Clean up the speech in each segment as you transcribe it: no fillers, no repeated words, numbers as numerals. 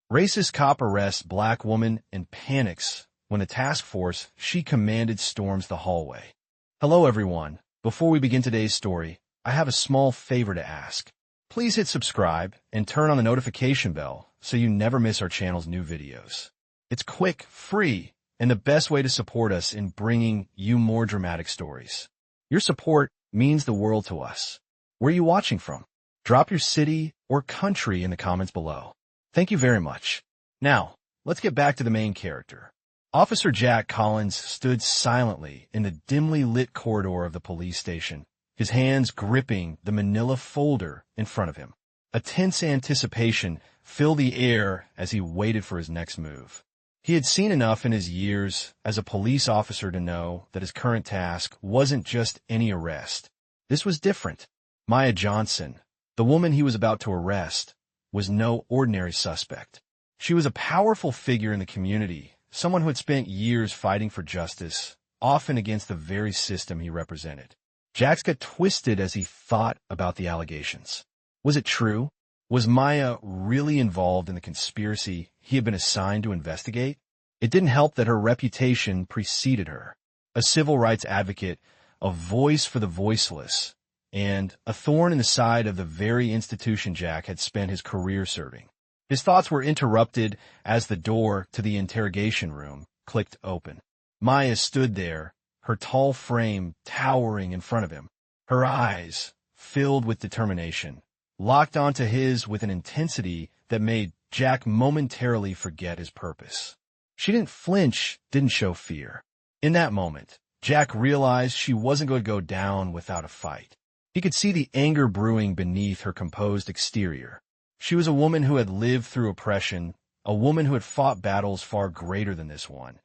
Racist cop arrests black woman and panics when the task force she commanded storms the hallway. Hello everyone. Before we begin today's story, I have a small favor to ask. Please hit subscribe and turn on the notification bell so you never miss our channel's new videos. It's quick, free, and the best way to support us in bringing you more dramatic stories. Your support means the world to us. Where are you watching from? Drop your city or country in the comments below. Thank you very much. Now, let's get back to the main character. Officer Jack Collins stood silently in the dimly lit corridor of the police station, his hands gripping the manila folder in front of him. A tense anticipation filled the air as he waited for his next move. He had seen enough in his years as a police officer to know that his current task wasn't just any arrest. This was different. Maya Johnson, the woman he was about to arrest, was no ordinary suspect. She was a powerful figure in the community, someone who had spent years fighting for justice, often against the very system he represented. Jack got twisted as he thought about the allegations. Was it true? Was Maya really involved in the conspiracy he had been assigned to investigate? It didn't help that her reputation preceded her. A civil rights advocate, a voice for the voiceless, and a thorn in the side of the very institution Jack had spent his career serving. His thoughts were interrupted as the door to the interrogation room clicked open. Maya stood there, her tall frame towering in front of him, her eyes filled with determination, locked onto his with an intensity that made Jack momentarily forget his purpose. She didn't flinch, didn't show fear. In that moment, Jack realized she wasn't going to go down without a fight. He could see the anger brewing beneath her composed exterior. She was a woman who had lived through oppression, a woman who had fought battles far greater than this one.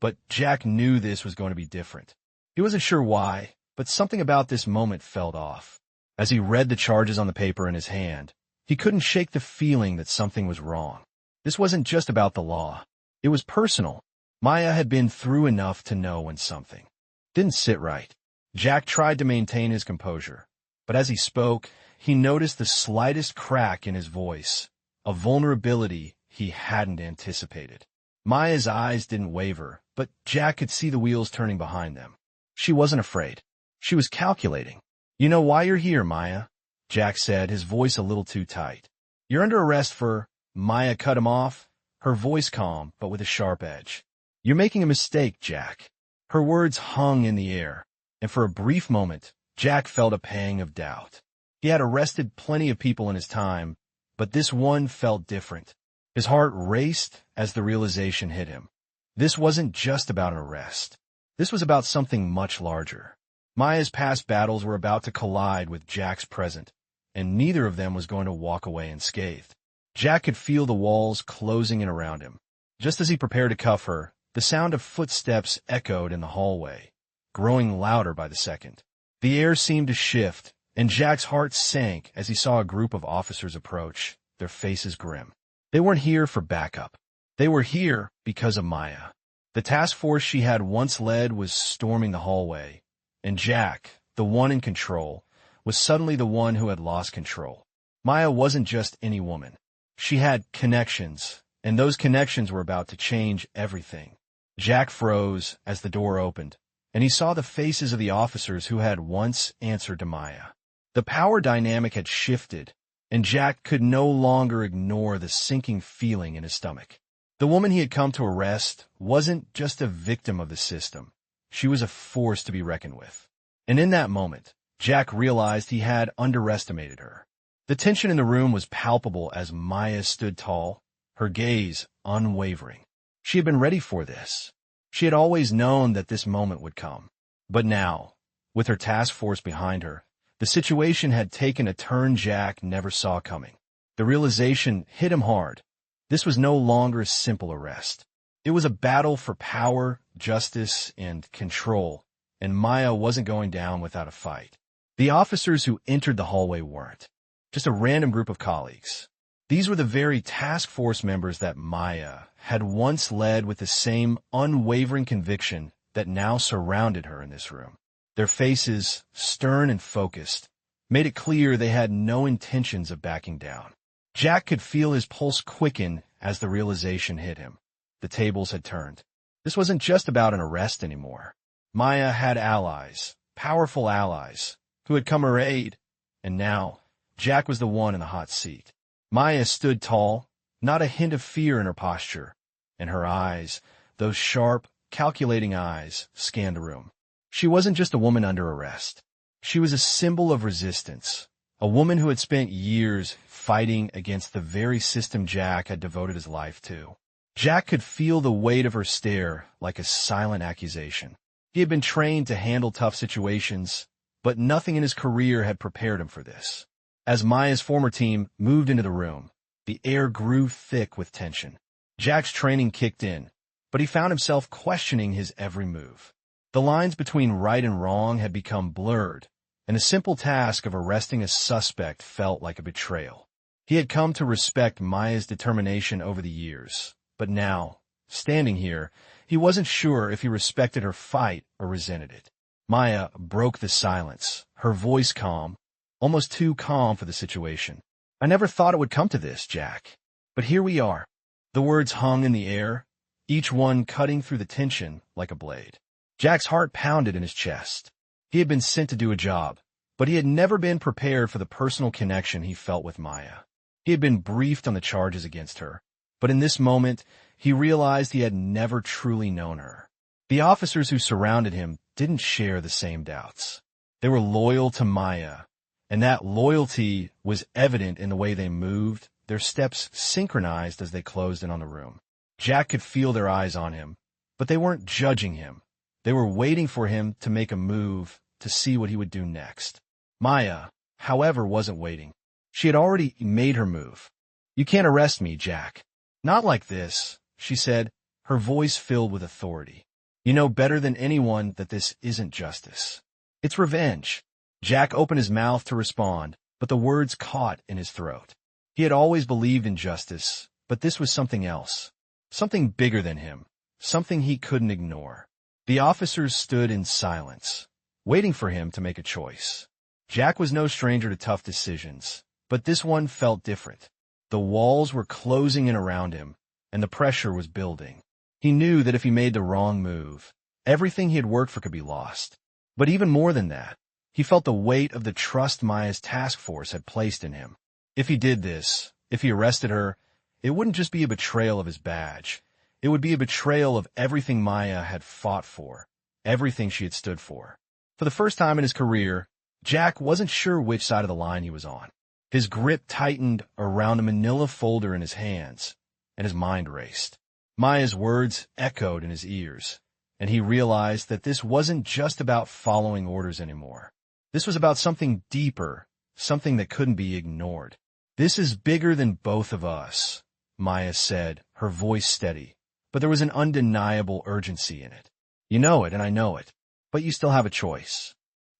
But Jack knew this was going to be different. He wasn't sure why, but something about this moment felt off. As he read the charges on the paper in his hand, he couldn't shake the feeling that something was wrong. This wasn't just about the law. It was personal. Maya had been through enough to know when something didn't sit right. Jack tried to maintain his composure. But as he spoke, he noticed the slightest crack in his voice, a vulnerability he hadn't anticipated. Maya's eyes didn't waver, but Jack could see the wheels turning behind them. She wasn't afraid. She was calculating. "You know why you're here, Maya," Jack said, his voice a little too tight. "You're under arrest for—" Maya cut him off, her voice calm but with a sharp edge. "You're making a mistake, Jack." Her words hung in the air, and for a brief moment, Jack felt a pang of doubt. He had arrested plenty of people in his time, but this one felt different. His heart raced as the realization hit him. This wasn't just about an arrest. This was about something much larger. Maya's past battles were about to collide with Jack's present, and neither of them was going to walk away unscathed. Jack could feel the walls closing in around him. Just as he prepared to cuff her, the sound of footsteps echoed in the hallway, growing louder by the second. The air seemed to shift, and Jack's heart sank as he saw a group of officers approach, their faces grim. They weren't here for backup. They were here because of Maya. The task force she had once led was storming the hallway, and Jack, the one in control, was suddenly the one who had lost control. Maya wasn't just any woman. She had connections, and those connections were about to change everything. Jack froze as the door opened, and he saw the faces of the officers who had once answered to Maya. The power dynamic had shifted, and Jack could no longer ignore the sinking feeling in his stomach. The woman he had come to arrest wasn't just a victim of the system. She was a force to be reckoned with. And in that moment, Jack realized he had underestimated her. The tension in the room was palpable as Maya stood tall, her gaze unwavering. She had been ready for this. She had always known that this moment would come. But now, with her task force behind her, the situation had taken a turn Jack never saw coming. The realization hit him hard. This was no longer a simple arrest. It was a battle for power, justice, and control, and Maya wasn't going down without a fight. The officers who entered the hallway weren't just a random group of colleagues. These were the very task force members that Maya had once led with the same unwavering conviction that now surrounded her in this room. Their faces, stern and focused, made it clear they had no intentions of backing down. Jack could feel his pulse quicken as the realization hit him. The tables had turned. This wasn't just about an arrest anymore. Maya had allies, powerful allies, who had come her aid, and now Jack was the one in the hot seat. Maya stood tall, not a hint of fear in her posture, and her eyes, those sharp, calculating eyes, scanned the room. She wasn't just a woman under arrest. She was a symbol of resistance, a woman who had spent years fighting against the very system Jack had devoted his life to. Jack could feel the weight of her stare like a silent accusation. He had been trained to handle tough situations, but nothing in his career had prepared him for this. As Maya's former team moved into the room, the air grew thick with tension. Jack's training kicked in, but he found himself questioning his every move. The lines between right and wrong had become blurred, and the simple task of arresting a suspect felt like a betrayal. He had come to respect Maya's determination over the years, but now, standing here, he wasn't sure if he respected her fight or resented it. Maya broke the silence, her voice calm, almost too calm for the situation. "I never thought it would come to this, Jack. But here we are." The words hung in the air, each one cutting through the tension like a blade. Jack's heart pounded in his chest. He had been sent to do a job, but he had never been prepared for the personal connection he felt with Maya. He had been briefed on the charges against her, but in this moment, he realized he had never truly known her. The officers who surrounded him didn't share the same doubts. They were loyal to Maya, and that loyalty was evident in the way they moved, their steps synchronized as they closed in on the room. Jack could feel their eyes on him, but they weren't judging him. They were waiting for him to make a move, to see what he would do next. Maya, however, wasn't waiting. She had already made her move. "You can't arrest me, Jack." "Not like this," she said, her voice filled with authority. "You know better than anyone that this isn't justice. It's revenge." Jack opened his mouth to respond, but the words caught in his throat. He had always believed in justice, but this was something else. Something bigger than him. Something he couldn't ignore. The officers stood in silence, waiting for him to make a choice. Jack was no stranger to tough decisions, but this one felt different. The walls were closing in around him, and the pressure was building. He knew that if he made the wrong move, everything he had worked for could be lost. But even more than that, he felt the weight of the trust Maya's task force had placed in him. If he did this, if he arrested her, it wouldn't just be a betrayal of his badge. It would be a betrayal of everything Maya had fought for, everything she had stood for. For the first time in his career, Jack wasn't sure which side of the line he was on. His grip tightened around a manila folder in his hands, and his mind raced. Maya's words echoed in his ears, and he realized that this wasn't just about following orders anymore. This was about something deeper, something that couldn't be ignored. "This is bigger than both of us," Maya said, her voice steady, but there was an undeniable urgency in it. "You know it, and I know it, but you still have a choice."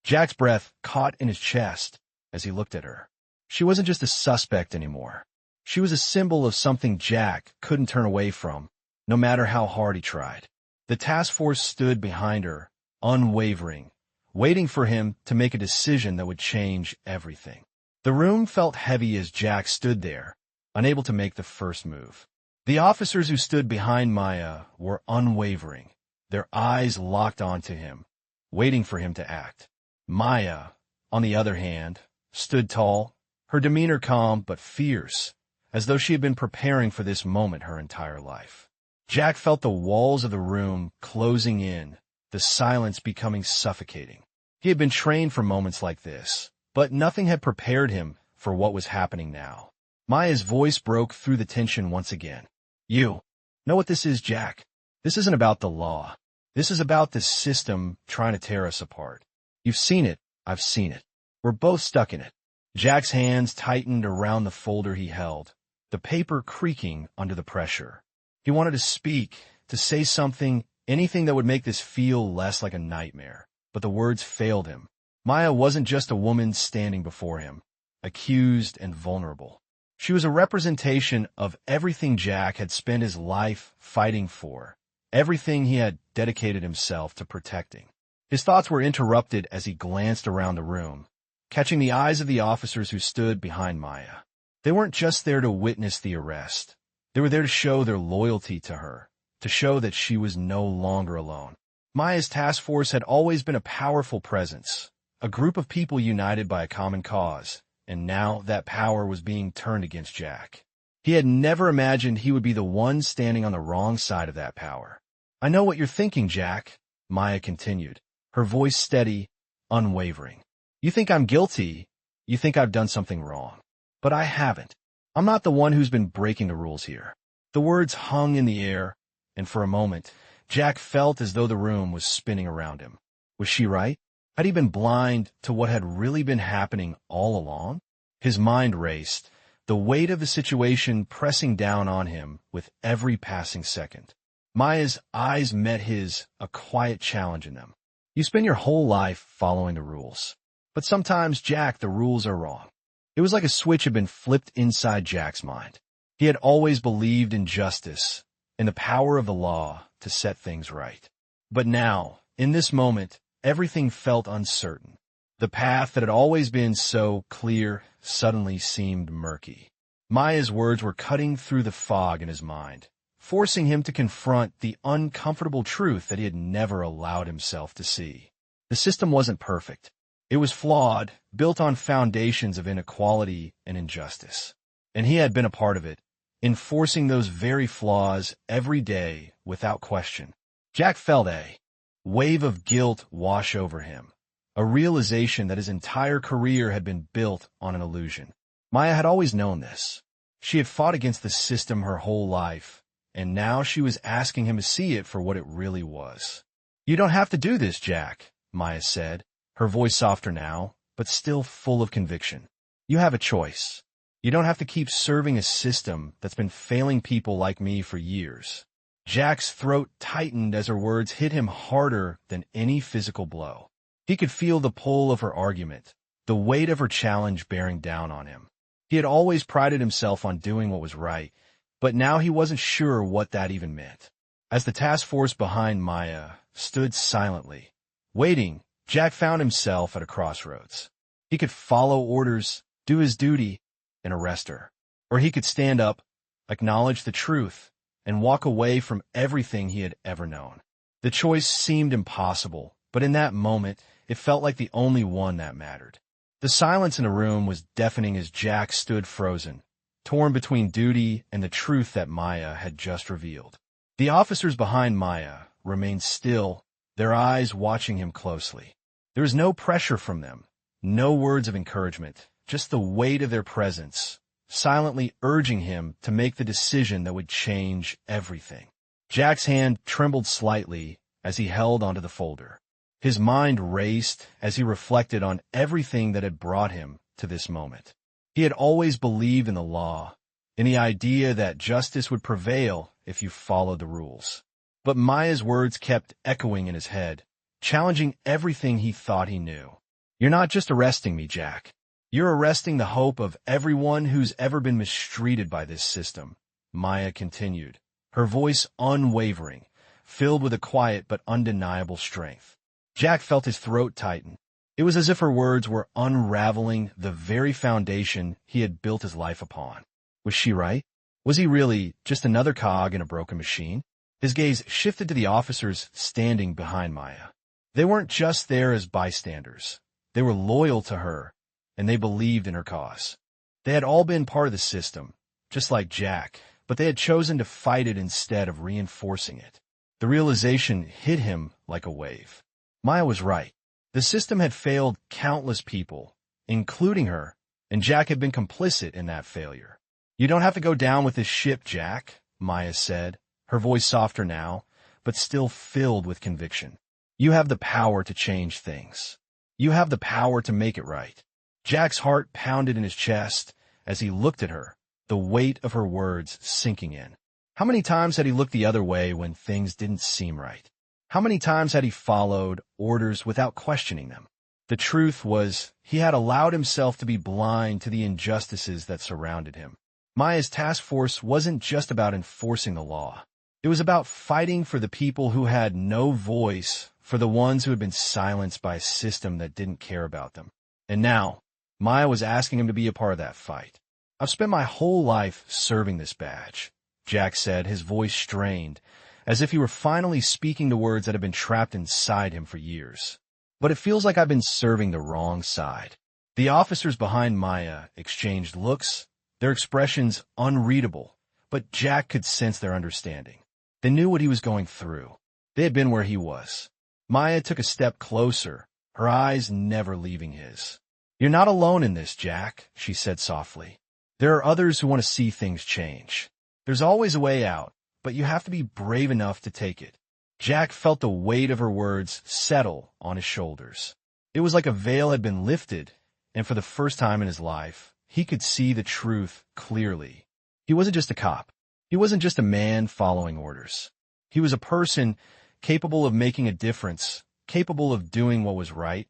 Jack's breath caught in his chest as he looked at her. She wasn't just a suspect anymore. She was a symbol of something Jack couldn't turn away from, no matter how hard he tried. The task force stood behind her, unwavering, waiting for him to make a decision that would change everything. The room felt heavy as Jack stood there, unable to make the first move. The officers who stood behind Maya were unwavering, their eyes locked onto him, waiting for him to act. Maya, on the other hand, stood tall, her demeanor calm but fierce, as though she had been preparing for this moment her entire life. Jack felt the walls of the room closing in, the silence becoming suffocating. He had been trained for moments like this, but nothing had prepared him for what was happening now. Maya's voice broke through the tension once again. "You know what this is, Jack? This isn't about the law. This is about the system trying to tear us apart. You've seen it, I've seen it. We're both stuck in it." Jack's hands tightened around the folder he held, the paper creaking under the pressure. He wanted to speak, to say something, anything that would make this feel less like a nightmare, but the words failed him. Maya wasn't just a woman standing before him, accused and vulnerable. She was a representation of everything Jack had spent his life fighting for, everything he had dedicated himself to protecting. His thoughts were interrupted as he glanced around the room, catching the eyes of the officers who stood behind Maya. They weren't just there to witness the arrest. They were there to show their loyalty to her, to show that she was no longer alone. Maya's task force had always been a powerful presence, a group of people united by a common cause, and now that power was being turned against Jack. He had never imagined he would be the one standing on the wrong side of that power. "I know what you're thinking, Jack," Maya continued, her voice steady, unwavering. "You think I'm guilty. You think I've done something wrong. But I haven't. I'm not the one who's been breaking the rules here." The words hung in the air, and for a moment, Jack felt as though the room was spinning around him. Was she right? Had he been blind to what had really been happening all along? His mind raced, the weight of the situation pressing down on him with every passing second. Maya's eyes met his, a quiet challenge in them. "You spend your whole life following the rules. But sometimes, Jack, the rules are wrong." It was like a switch had been flipped inside Jack's mind. He had always believed in justice, in the power of the law to set things right. But now, in this moment, everything felt uncertain. The path that had always been so clear suddenly seemed murky. Maya's words were cutting through the fog in his mind, forcing him to confront the uncomfortable truth that he had never allowed himself to see. The system wasn't perfect. It was flawed, built on foundations of inequality and injustice. And he had been a part of it, enforcing those very flaws every day without question. Jack felt a wave of guilt wash over him, a realization that his entire career had been built on an illusion. Maya had always known this. She had fought against the system her whole life, and now she was asking him to see it for what it really was. "You don't have to do this, Jack," Maya said, her voice softer now, but still full of conviction. "You have a choice. You don't have to keep serving a system that's been failing people like me for years." Jack's throat tightened as her words hit him harder than any physical blow. He could feel the pull of her argument, the weight of her challenge bearing down on him. He had always prided himself on doing what was right, but now he wasn't sure what that even meant. As the task force behind Maya stood silently, waiting, Jack found himself at a crossroads. He could follow orders, do his duty, and arrest her. Or he could stand up, acknowledge the truth, and walk away from everything he had ever known. The choice seemed impossible, but in that moment, it felt like the only one that mattered. The silence in the room was deafening as Jack stood frozen, torn between duty and the truth that Maya had just revealed. The officers behind Maya remained still, their eyes watching him closely. There was no pressure from them, no words of encouragement, just the weight of their presence, silently urging him to make the decision that would change everything. Jack's hand trembled slightly as he held onto the folder. His mind raced as he reflected on everything that had brought him to this moment. He had always believed in the law, in the idea that justice would prevail if you followed the rules. But Maya's words kept echoing in his head, challenging everything he thought he knew. "You're not just arresting me, Jack. You're arresting the hope of everyone who's ever been mistreated by this system," Maya continued, her voice unwavering, filled with a quiet but undeniable strength. Jack felt his throat tighten. It was as if her words were unraveling the very foundation he had built his life upon. Was she right? Was he really just another cog in a broken machine? His gaze shifted to the officers standing behind Maya. They weren't just there as bystanders. They were loyal to her, and they believed in her cause. They had all been part of the system, just like Jack, but they had chosen to fight it instead of reinforcing it. The realization hit him like a wave. Maya was right. The system had failed countless people, including her, and Jack had been complicit in that failure. "You don't have to go down with this ship, Jack," Maya said, her voice softer now, but still filled with conviction. "You have the power to change things. You have the power to make it right." Jack's heart pounded in his chest as he looked at her, the weight of her words sinking in. How many times had he looked the other way when things didn't seem right? How many times had he followed orders without questioning them? The truth was, he had allowed himself to be blind to the injustices that surrounded him. Maya's task force wasn't just about enforcing the law. It was about fighting for the people who had no voice, for the ones who had been silenced by a system that didn't care about them. And now, Maya was asking him to be a part of that fight. "I've spent my whole life serving this badge, Jack said, his voice strained, as if he were finally speaking the words that had been trapped inside him for years. But it feels like I've been serving the wrong side. The officers behind Maya exchanged looks, their expressions unreadable, but Jack could sense their understanding. They knew what he was going through. They had been where he was. Maya took a step closer, her eyes never leaving his. "You're not alone in this, Jack," she said softly. "There are others who want to see things change. There's always a way out, but you have to be brave enough to take it." Jack felt the weight of her words settle on his shoulders. It was like a veil had been lifted, and for the first time in his life, he could see the truth clearly. He wasn't just a cop. He wasn't just a man following orders. He was a person capable of making a difference, capable of doing what was right,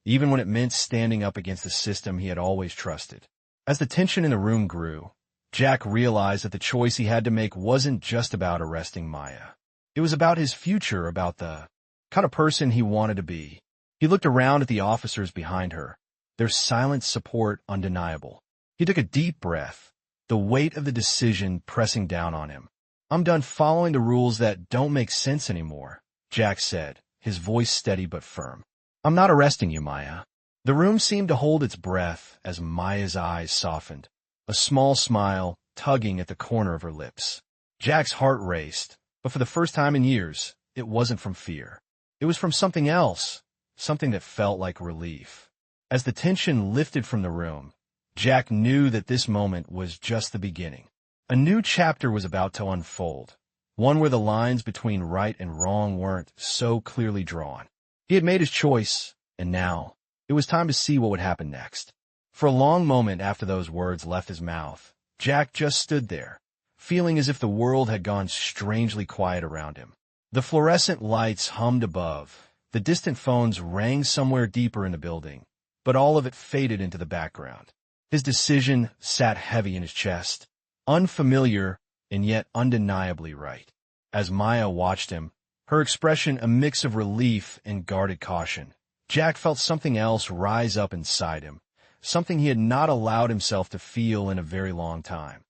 even when it meant standing up against the system he had always trusted. As the tension in the room grew, Jack realized that the choice he had to make wasn't just about arresting Maya. It was about his future, about the kind of person he wanted to be. He looked around at the officers behind her, their silent support undeniable. He took a deep breath, the weight of the decision pressing down on him. "I'm done following the rules that don't make sense anymore," Jack said, his voice steady but firm. "I'm not arresting you, Maya." The room seemed to hold its breath as Maya's eyes softened, a small smile tugging at the corner of her lips. Jack's heart raced, but for the first time in years, it wasn't from fear. It was from something else, something that felt like relief. As the tension lifted from the room, Jack knew that this moment was just the beginning. A new chapter was about to unfold, one where the lines between right and wrong weren't so clearly drawn. He had made his choice, and now it was time to see what would happen next. For a long moment after those words left his mouth, Jack just stood there, feeling as if the world had gone strangely quiet around him. The fluorescent lights hummed above, the distant phones rang somewhere deeper in the building, but all of it faded into the background. His decision sat heavy in his chest, unfamiliar and yet undeniably right. As Maya watched him, her expression a mix of relief and guarded caution, Jack felt something else rise up inside him, something he had not allowed himself to feel in a very long time.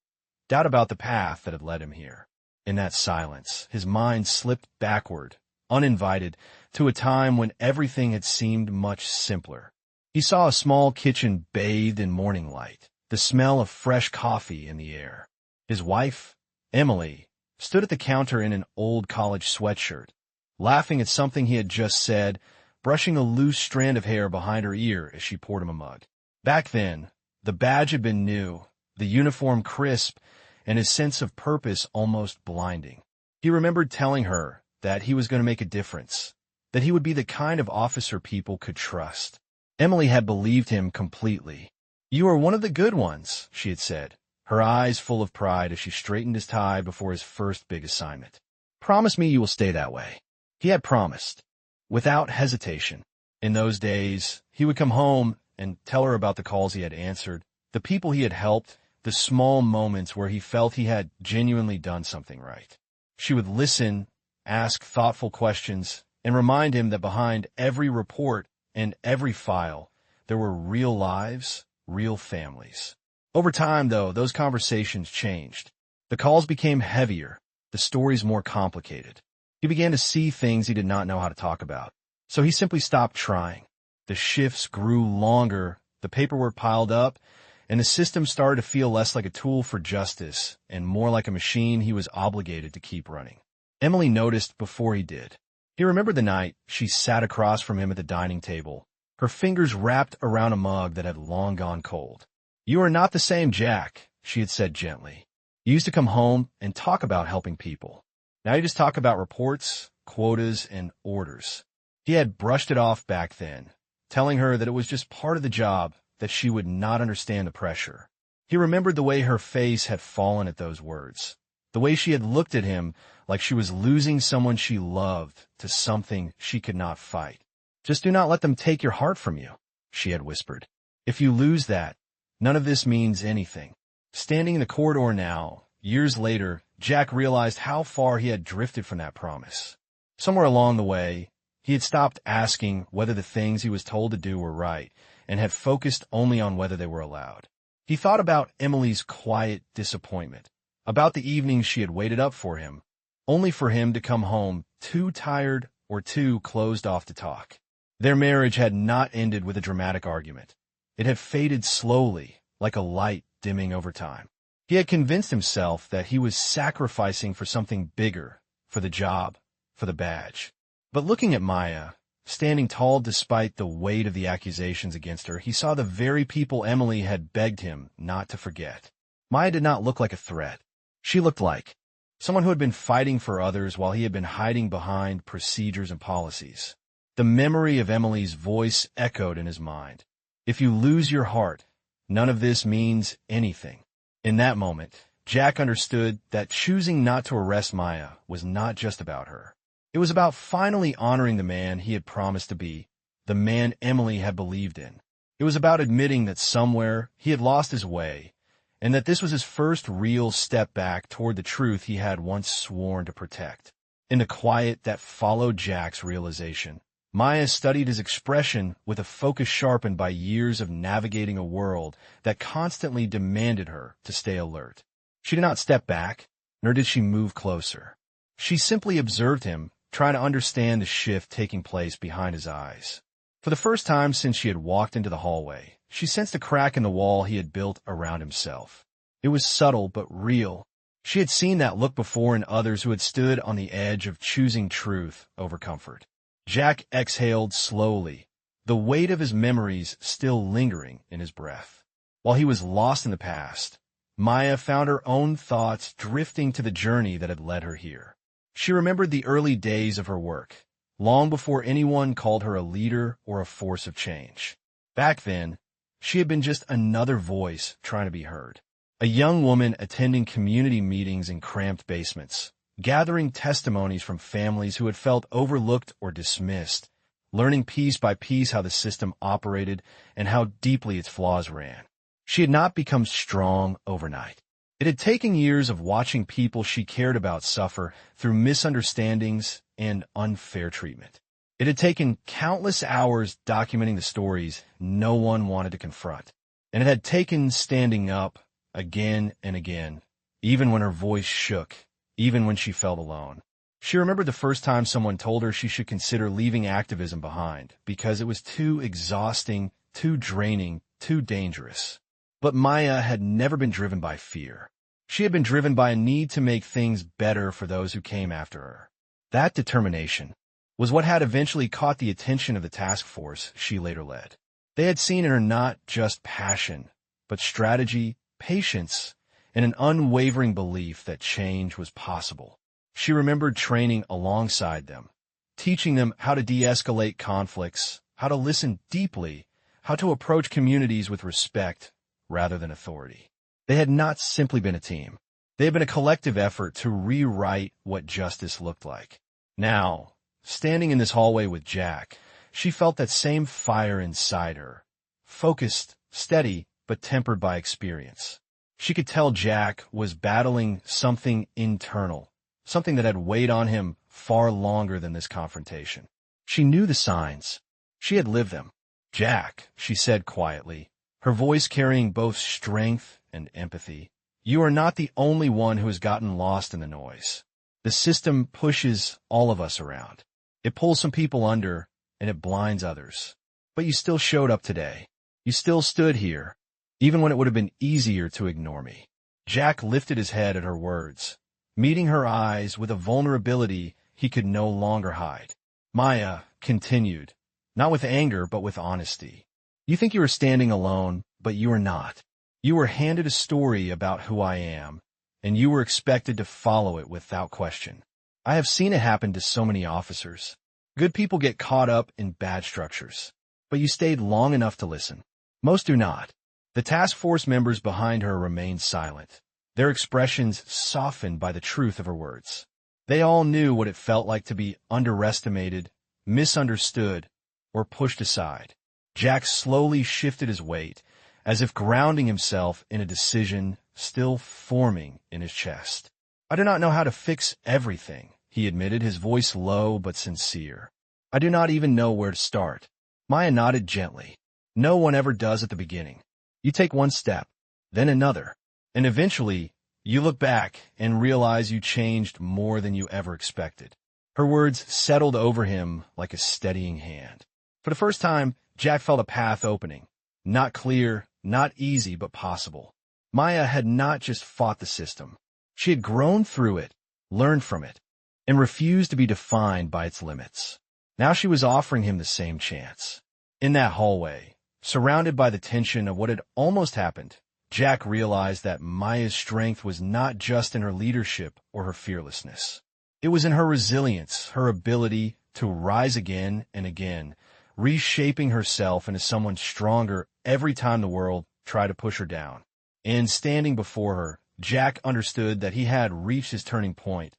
Doubt about the path that had led him here. In that silence, his mind slipped backward, uninvited, to a time when everything had seemed much simpler. He saw a small kitchen bathed in morning light, the smell of fresh coffee in the air. His wife, Emily, stood at the counter in an old college sweatshirt, laughing at something he had just said, brushing a loose strand of hair behind her ear as she poured him a mug. Back then, the badge had been new, the uniform crisp, and his sense of purpose almost blinding. He remembered telling her that he was going to make a difference, that he would be the kind of officer people could trust. Emily had believed him completely. "You are one of the good ones," she had said, her eyes full of pride as she straightened his tie before his first big assignment. "Promise me you will stay that way." He had promised, without hesitation. In those days, he would come home and tell her about the calls he had answered, the people he had helped, the small moments where he felt he had genuinely done something right. She would listen, ask thoughtful questions, and remind him that behind every report and every file, there were real lives, real families. Over time, though, those conversations changed. The calls became heavier, the stories more complicated. He began to see things he did not know how to talk about, so he simply stopped trying. The shifts grew longer, the paperwork piled up, and the system started to feel less like a tool for justice and more like a machine he was obligated to keep running. Emily noticed before he did. He remembered the night she sat across from him at the dining table, her fingers wrapped around a mug that had long gone cold. "You are not the same Jack," she had said gently. "You used to come home and talk about helping people. Now you just talk about reports, quotas, and orders." He had brushed it off back then, telling her that it was just part of the job, that she would not understand the pressure. He remembered the way her face had fallen at those words, the way she had looked at him like she was losing someone she loved to something she could not fight. "Just do not let them take your heart from you," she had whispered. "If you lose that, none of this means anything." Standing in the corridor now, years later, Jack realized how far he had drifted from that promise. Somewhere along the way, he had stopped asking whether the things he was told to do were right and had focused only on whether they were allowed. He thought about Emily's quiet disappointment, about the evenings she had waited up for him, only for him to come home too tired or too closed off to talk. Their marriage had not ended with a dramatic argument. It had faded slowly, like a light dimming over time. He had convinced himself that he was sacrificing for something bigger, for the job, for the badge. But looking at Maya, standing tall despite the weight of the accusations against her, he saw the very people Emily had begged him not to forget. Maya did not look like a threat. She looked like someone who had been fighting for others while he had been hiding behind procedures and policies. The memory of Emily's voice echoed in his mind. If you lose your heart, none of this means anything. In that moment, Jack understood that choosing not to arrest Maya was not just about her. It was about finally honoring the man he had promised to be, the man Emily had believed in. It was about admitting that somewhere he had lost his way, and that this was his first real step back toward the truth he had once sworn to protect. In the quiet that followed Jack's realization, Maya studied his expression with a focus sharpened by years of navigating a world that constantly demanded her to stay alert. She did not step back, nor did she move closer. She simply observed him, trying to understand the shift taking place behind his eyes. For the first time since she had walked into the hallway, she sensed a crack in the wall he had built around himself. It was subtle but real. She had seen that look before in others who had stood on the edge of choosing truth over comfort. Jack exhaled slowly, the weight of his memories still lingering in his breath. While he was lost in the past, Maya found her own thoughts drifting to the journey that had led her here. She remembered the early days of her work, long before anyone called her a leader or a force of change. Back then, she had been just another voice trying to be heard. A young woman attending community meetings in cramped basements, gathering testimonies from families who had felt overlooked or dismissed, learning piece by piece how the system operated and how deeply its flaws ran. She had not become strong overnight. It had taken years of watching people she cared about suffer through misunderstandings and unfair treatment. It had taken countless hours documenting the stories no one wanted to confront. And it had taken standing up again and again, even when her voice shook, even when she felt alone. She remembered the first time someone told her she should consider leaving activism behind because it was too exhausting, too draining, too dangerous. But Maya had never been driven by fear. She had been driven by a need to make things better for those who came after her. That determination was what had eventually caught the attention of the task force she later led. They had seen in her not just passion, but strategy, patience, and an unwavering belief that change was possible. She remembered training alongside them, teaching them how to de-escalate conflicts, how to listen deeply, how to approach communities with respect rather than authority. They had not simply been a team. They had been a collective effort to rewrite what justice looked like. Now, standing in this hallway with Jack, she felt that same fire inside her, focused, steady, but tempered by experience. She could tell Jack was battling something internal, something that had weighed on him far longer than this confrontation. She knew the signs. She had lived them. "Jack," she said quietly, her voice carrying both strength and empathy, "you are not the only one who has gotten lost in the noise. The system pushes all of us around. It pulls some people under, and it blinds others. But you still showed up today. You still stood here, even when it would have been easier to ignore me." Jack lifted his head at her words, meeting her eyes with a vulnerability he could no longer hide. Maya continued, not with anger but with honesty. "You think you are standing alone, but you are not. You were handed a story about who I am, and you were expected to follow it without question. I have seen it happen to so many officers. Good people get caught up in bad structures, but you stayed long enough to listen. Most do not." The task force members behind her remained silent, their expressions softened by the truth of her words. They all knew what it felt like to be underestimated, misunderstood, or pushed aside. Jack slowly shifted his weight, as if grounding himself in a decision still forming in his chest. "I do not know how to fix everything," he admitted, his voice low but sincere. "I do not even know where to start." Maya nodded gently. "No one ever does at the beginning. You take one step, then another, and eventually You look back and realize you changed more than you ever expected. Her words settled over him like a steadying hand. For the first time, Jack felt a path opening. Not clear, not easy, but possible. Maya had not just fought the system. She had grown through it, learned from it, and refused to be defined by its limits. Now she was offering him the same chance. In that hallway, surrounded by the tension of what had almost happened, Jack realized that Maya's strength was not just in her leadership or her fearlessness. It was in her resilience, her ability to rise again and again, reshaping herself into someone stronger every time the world tried to push her down. And standing before her, Jack understood that he had reached his turning point,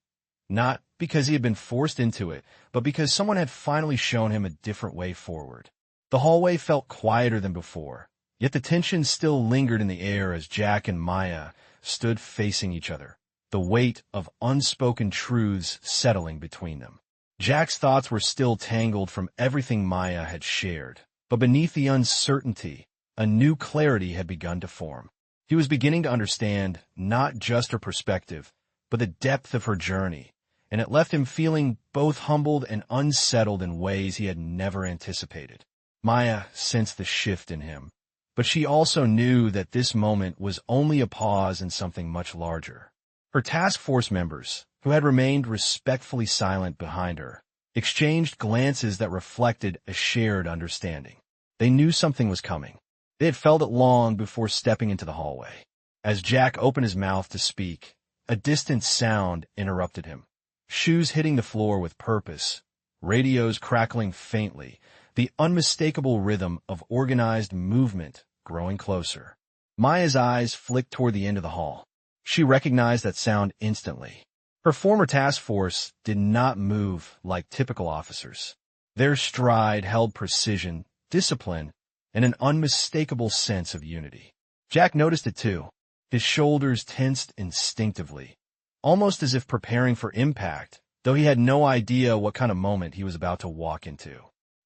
not because he had been forced into it, but because someone had finally shown him a different way forward. The hallway felt quieter than before, yet the tension still lingered in the air as Jack and Maya stood facing each other, the weight of unspoken truths settling between them. Jack's thoughts were still tangled from everything Maya had shared, but beneath the uncertainty, a new clarity had begun to form. He was beginning to understand not just her perspective, but the depth of her journey, and it left him feeling both humbled and unsettled in ways he had never anticipated. Maya sensed the shift in him, but she also knew that this moment was only a pause in something much larger. Her task force members, who had remained respectfully silent behind her, exchanged glances that reflected a shared understanding. They knew something was coming. They had felt it long before stepping into the hallway. As Jack opened his mouth to speak, a distant sound interrupted him. Shoes hitting the floor with purpose, radios crackling faintly, the unmistakable rhythm of organized movement growing closer. Maya's eyes flicked toward the end of the hall. She recognized that sound instantly. Her former task force did not move like typical officers. Their stride held precision, discipline, and an unmistakable sense of unity. Jack noticed it too. His shoulders tensed instinctively, almost as if preparing for impact, though he had no idea what kind of moment he was about to walk into.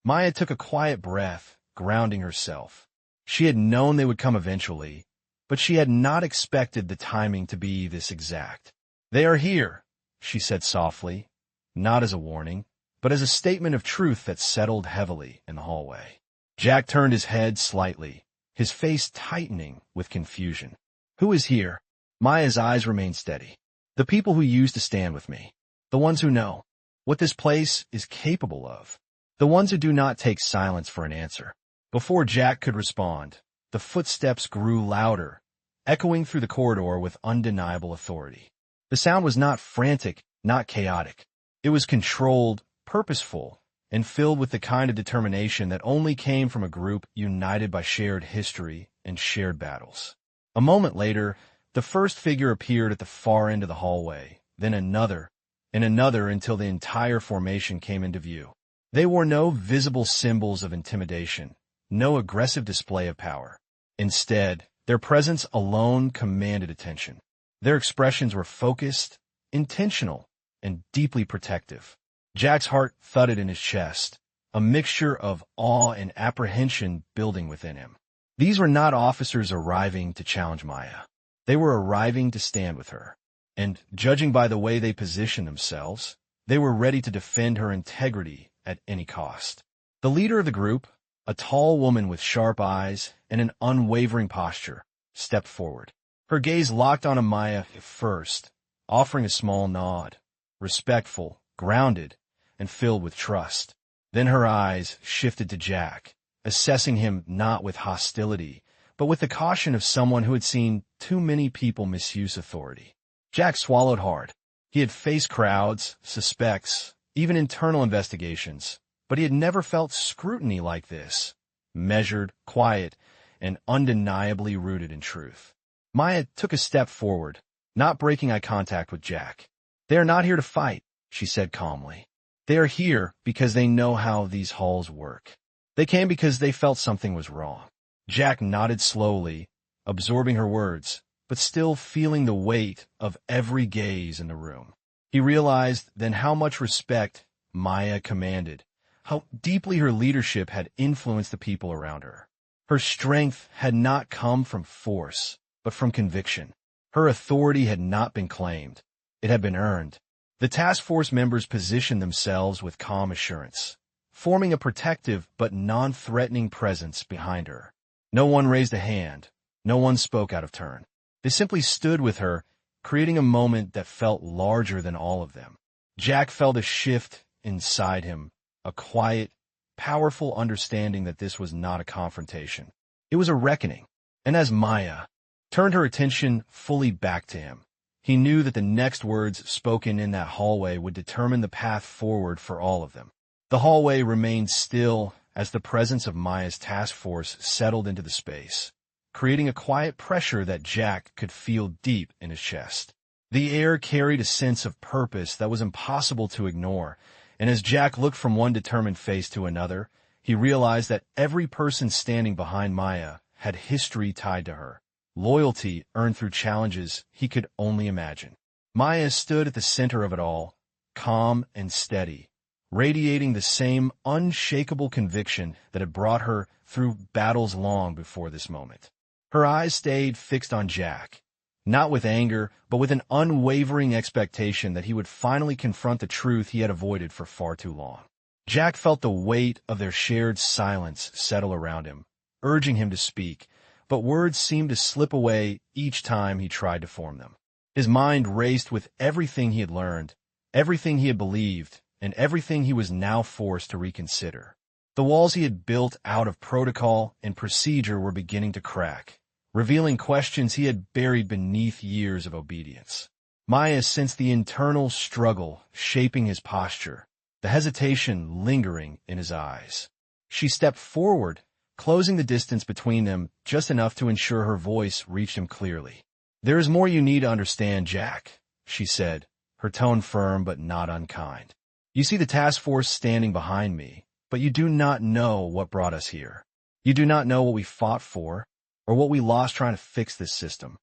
Maya took a quiet breath, grounding herself. She had known they would come eventually, but she had not expected the timing to be this exact. "They are here," she said softly, not as a warning, but as a statement of truth that settled heavily in the hallway. Jack turned his head slightly, his face tightening with confusion. "Who is here?" Maya's eyes remained steady. "The people who used to stand with me. The ones who know what this place is capable of. The ones who do not take silence for an answer." Before Jack could respond, the footsteps grew louder, echoing through the corridor with undeniable authority. The sound was not frantic, not chaotic. It was controlled, purposeful, and filled with the kind of determination that only came from a group united by shared history and shared battles. A moment later, the first figure appeared at the far end of the hallway, then another, and another until the entire formation came into view. They wore no visible symbols of intimidation, no aggressive display of power. Instead, their presence alone commanded attention. Their expressions were focused, intentional, and deeply protective. Jack's heart thudded in his chest, a mixture of awe and apprehension building within him. These were not officers arriving to challenge Maya. They were arriving to stand with her. And, judging by the way they positioned themselves, they were ready to defend her integrity at any cost. The leader of the group, a tall woman with sharp eyes and an unwavering posture, stepped forward. Her gaze locked on Maya first, offering a small nod, respectful, grounded, and filled with trust. Then her eyes shifted to Jack, assessing him not with hostility, but with the caution of someone who had seen too many people misuse authority. Jack swallowed hard. He had faced crowds, suspects, even internal investigations, but he had never felt scrutiny like this, measured, quiet, and undeniably rooted in truth. Maya took a step forward, not breaking eye contact with Jack. "They are not here to fight," she said calmly. "They are here because they know how these halls work. They came because they felt something was wrong." Jack nodded slowly, absorbing her words, but still feeling the weight of every gaze in the room. He realized then how much respect Maya commanded, how deeply her leadership had influenced the people around her. Her strength had not come from force, but from conviction. Her authority had not been claimed. It had been earned. The task force members positioned themselves with calm assurance, forming a protective but non-threatening presence behind her. No one raised a hand. No one spoke out of turn. They simply stood with her, creating a moment that felt larger than all of them. Jack felt a shift inside him, a quiet, powerful understanding that this was not a confrontation. It was a reckoning. And as Maya turned her attention fully back to him, he knew that the next words spoken in that hallway would determine the path forward for all of them. The hallway remained still as the presence of Maya's task force settled into the space, creating a quiet pressure that Jack could feel deep in his chest. The air carried a sense of purpose that was impossible to ignore, and as Jack looked from one determined face to another, he realized that every person standing behind Maya had history tied to her, loyalty earned through challenges he could only imagine. Maya stood at the center of it all, calm and steady, radiating the same unshakable conviction that had brought her through battles long before this moment. Her eyes stayed fixed on Jack, not with anger, but with an unwavering expectation that he would finally confront the truth he had avoided for far too long. Jack felt the weight of their shared silence settle around him, urging him to speak, but words seemed to slip away each time he tried to form them. His mind raced with everything he had learned, everything he had believed, and everything he was now forced to reconsider. The walls he had built out of protocol and procedure were beginning to crack, revealing questions he had buried beneath years of obedience. Maya sensed the internal struggle shaping his posture, the hesitation lingering in his eyes. She stepped forward, closing the distance between them just enough to ensure her voice reached him clearly. "There is more you need to understand, Jack," she said, her tone firm but not unkind. "You see the task force standing behind me, but you do not know what brought us here. You do not know what we fought for, or what we lost trying to fix this system."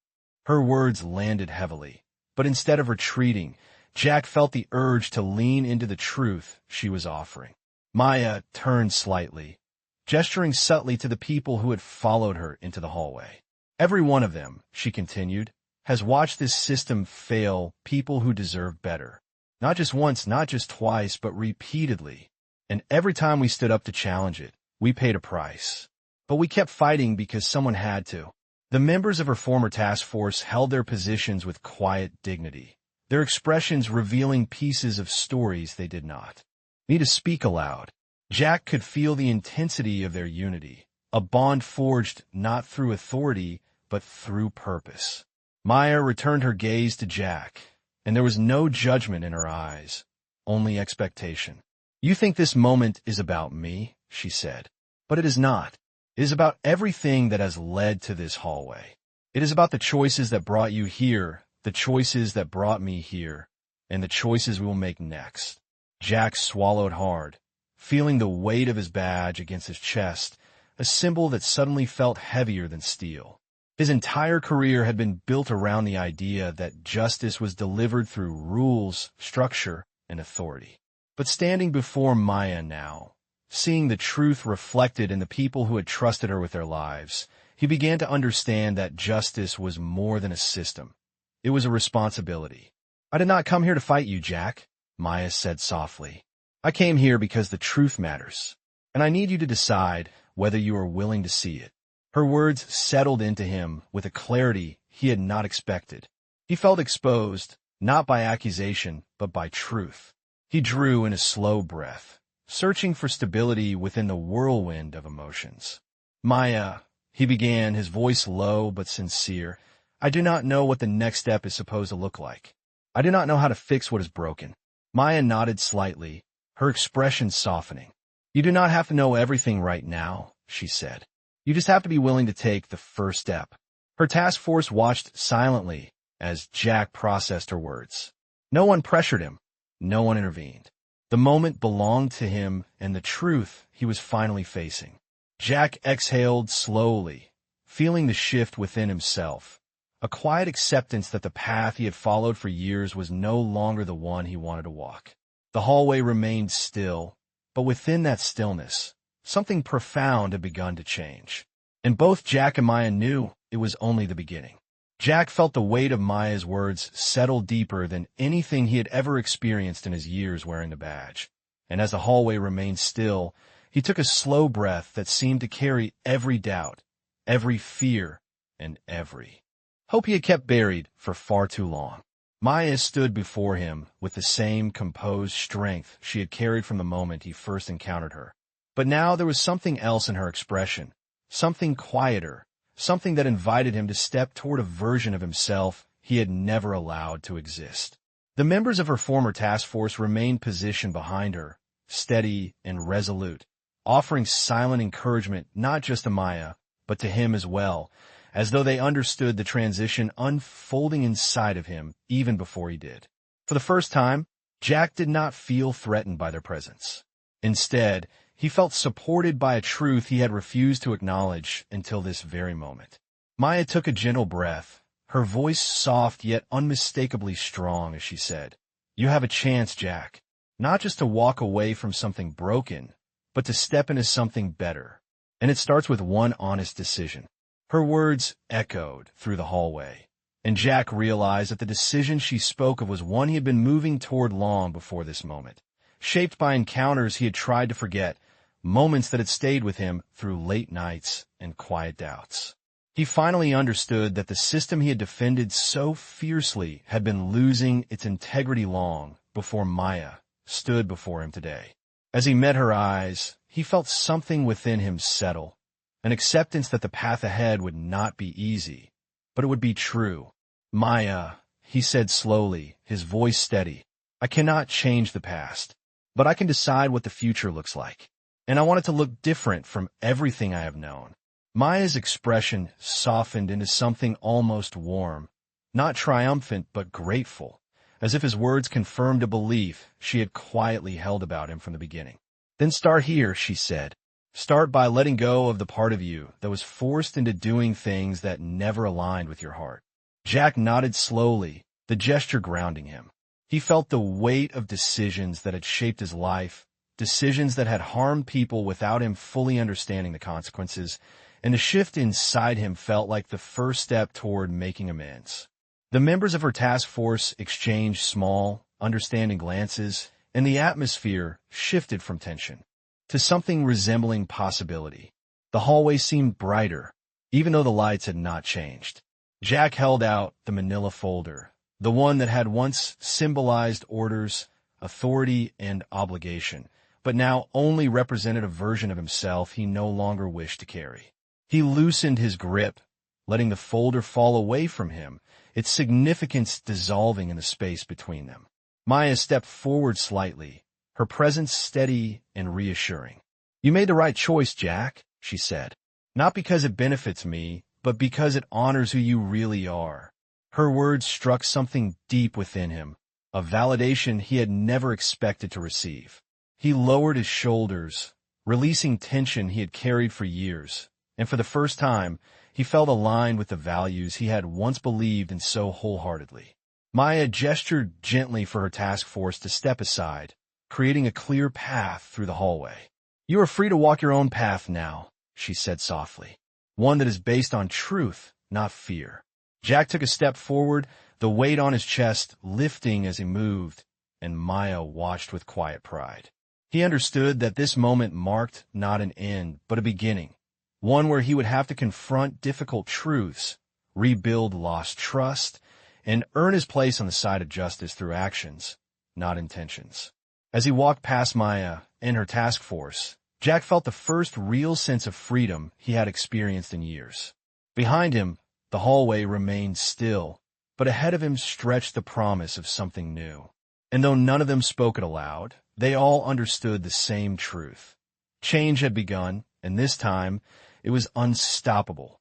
Her words landed heavily, but instead of retreating, Jack felt the urge to lean into the truth she was offering. Maya turned slightly, gesturing subtly to the people who had followed her into the hallway. "Every one of them," she continued, "has watched this system fail people who deserve better. Not just once, not just twice, but repeatedly. And every time we stood up to challenge it, we paid a price. But we kept fighting because someone had to." The members of her former task force held their positions with quiet dignity, their expressions revealing pieces of stories they did not need to speak aloud. Jack could feel the intensity of their unity, a bond forged not through authority, but through purpose. Maya returned her gaze to Jack, and there was no judgment in her eyes, only expectation. "You think this moment is about me," she said, "but it is not. It is about everything that has led to this hallway. It is about the choices that brought you here, the choices that brought me here, and the choices we will make next." Jack swallowed hard, feeling the weight of his badge against his chest, a symbol that suddenly felt heavier than steel. His entire career had been built around the idea that justice was delivered through rules, structure, and authority. But standing before Maya now, seeing the truth reflected in the people who had trusted her with their lives, he began to understand that justice was more than a system. It was a responsibility. "I did not come here to fight you, Jack," Maya said softly. "I came here because the truth matters, and I need you to decide whether you are willing to see it." Her words settled into him with a clarity he had not expected. He felt exposed, not by accusation, but by truth. He drew in a slow breath, searching for stability within the whirlwind of emotions. "Maya," he began, his voice low but sincere, "I do not know what the next step is supposed to look like. I do not know how to fix what is broken." Maya nodded slightly, her expression softening. "You do not have to know everything right now," she said. "You just have to be willing to take the first step." Her task force watched silently as Jack processed her words. No one pressured him. No one intervened. The moment belonged to him and the truth he was finally facing. Jack exhaled slowly, feeling the shift within himself, a quiet acceptance that the path he had followed for years was no longer the one he wanted to walk. The hallway remained still, but within that stillness, something profound had begun to change. And both Jack and Maya knew it was only the beginning. Jack felt the weight of Maya's words settle deeper than anything he had ever experienced in his years wearing the badge. And as the hallway remained still, he took a slow breath that seemed to carry every doubt, every fear, and every hope he had kept buried for far too long. Maya stood before him with the same composed strength she had carried from the moment he first encountered her. But now there was something else in her expression, something quieter, something that invited him to step toward a version of himself he had never allowed to exist. The members of her former task force remained positioned behind her, steady and resolute, offering silent encouragement not just to Maya, but to him as well, as though they understood the transition unfolding inside of him even before he did. For the first time, Jack did not feel threatened by their presence. Instead, he felt supported by a truth he had refused to acknowledge until this very moment. Maya took a gentle breath, her voice soft yet unmistakably strong as she said, "You have a chance, Jack, not just to walk away from something broken, but to step into something better. And it starts with one honest decision." Her words echoed through the hallway, and Jack realized that the decision she spoke of was one he had been moving toward long before this moment, shaped by encounters he had tried to forget, moments that had stayed with him through late nights and quiet doubts. He finally understood that the system he had defended so fiercely had been losing its integrity long before Maya stood before him today. As he met her eyes, he felt something within him settle, an acceptance that the path ahead would not be easy, but it would be true. "Maya," he said slowly, his voice steady, "I cannot change the past, but I can decide what the future looks like. And I want it to look different from everything I have known." Maya's expression softened into something almost warm, not triumphant but grateful, as if his words confirmed a belief she had quietly held about him from the beginning. "Then start here," she said. "Start by letting go of the part of you that was forced into doing things that never aligned with your heart." Jack nodded slowly, the gesture grounding him. He felt the weight of decisions that had shaped his life, decisions that had harmed people without him fully understanding the consequences, and the shift inside him felt like the first step toward making amends. The members of her task force exchanged small, understanding glances, and the atmosphere shifted from tension to something resembling possibility. The hallway seemed brighter, even though the lights had not changed. Jack held out the manila folder, the one that had once symbolized orders, authority, and obligation, but now only represented a version of himself he no longer wished to carry. He loosened his grip, letting the folder fall away from him, its significance dissolving in the space between them. Maya stepped forward slightly, her presence steady and reassuring. "You made the right choice, Jack," she said. "Not because it benefits me, but because it honors who you really are." Her words struck something deep within him, a validation he had never expected to receive. He lowered his shoulders, releasing tension he had carried for years, and for the first time, he felt aligned with the values he had once believed in so wholeheartedly. Maya gestured gently for her task force to step aside, creating a clear path through the hallway. "You are free to walk your own path now," she said softly, "one that is based on truth, not fear." Jack took a step forward, the weight on his chest lifting as he moved, and Maya watched with quiet pride. He understood that this moment marked not an end, but a beginning, one where he would have to confront difficult truths, rebuild lost trust, and earn his place on the side of justice through actions, not intentions. As he walked past Maya and her task force, Jack felt the first real sense of freedom he had experienced in years. Behind him, the hallway remained still, but ahead of him stretched the promise of something new. And though none of them spoke it aloud, they all understood the same truth. Change had begun, and this time, it was unstoppable,